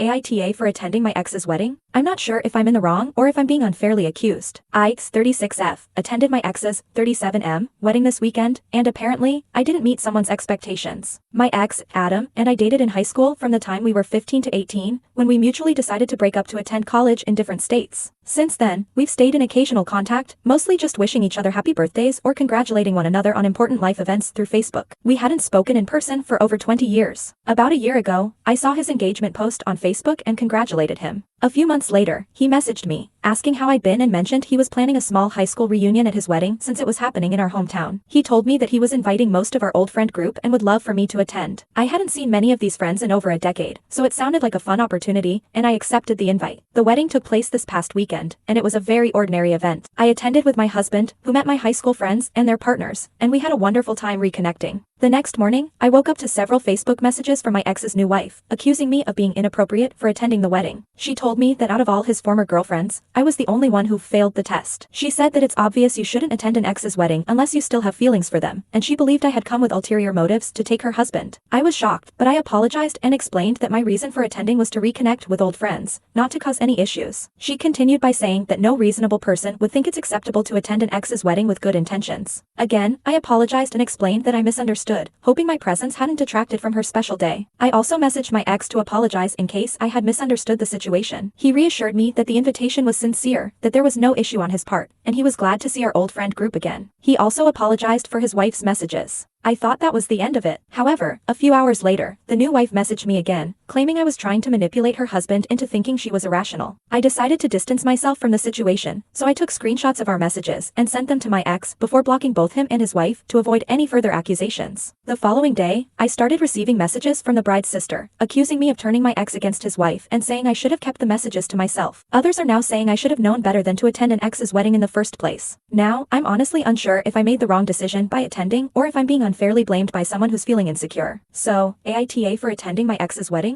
AITA for attending my ex's wedding? I'm not sure if I'm in the wrong or if I'm being unfairly accused. I, 36F, attended my ex's, 37M, wedding this weekend, and apparently, I didn't meet someone's expectations. My ex, Adam, and I dated in high school from the time we were 15 to 18, when we mutually decided to break up to attend college in different states. Since then, we've stayed in occasional contact, mostly just wishing each other happy birthdays or congratulating one another on important life events through Facebook. We hadn't spoken in person for over 20 years. About a year ago, I saw his engagement post on Facebook and congratulated him. A few months later, he messaged me, asking how I'd been and mentioned he was planning a small high school reunion at his wedding since it was happening in our hometown. He told me that he was inviting most of our old friend group and would love for me to attend. I hadn't seen many of these friends in over a decade, so it sounded like a fun opportunity, and I accepted the invite. The wedding took place this past weekend, and it was a very ordinary event. I attended with my husband, who met my high school friends and their partners, and we had a wonderful time reconnecting. The next morning, I woke up to several Facebook messages from my ex's new wife, accusing me of being inappropriate for attending the wedding. She told me that out of all his former girlfriends, I was the only one who failed the test. She said that it's obvious you shouldn't attend an ex's wedding unless you still have feelings for them, and she believed I had come with ulterior motives to take her husband. I was shocked, but I apologized and explained that my reason for attending was to reconnect with old friends, not to cause any issues. She continued by saying that no reasonable person would think it's acceptable to attend an ex's wedding with good intentions. Again, I apologized and explained that I misunderstood, hoping my presence hadn't detracted from her special day. I also messaged my ex to apologize in case I had misunderstood the situation. He reassured me that the invitation was sincere, that there was no issue on his part, and he was glad to see our old friend group again. He also apologized for his wife's messages. I thought that was the end of it. However, a few hours later, the new wife messaged me again, claiming I was trying to manipulate her husband into thinking she was irrational. I decided to distance myself from the situation, so I took screenshots of our messages and sent them to my ex before blocking both him and his wife to avoid any further accusations. The following day, I started receiving messages from the bride's sister, accusing me of turning my ex against his wife and saying I should have kept the messages to myself. Others are now saying I should have known better than to attend an ex's wedding in the first place. Now, I'm honestly unsure if I made the wrong decision by attending or if I'm being unfairly blamed by someone who's feeling insecure. So, AITA for attending my ex's wedding?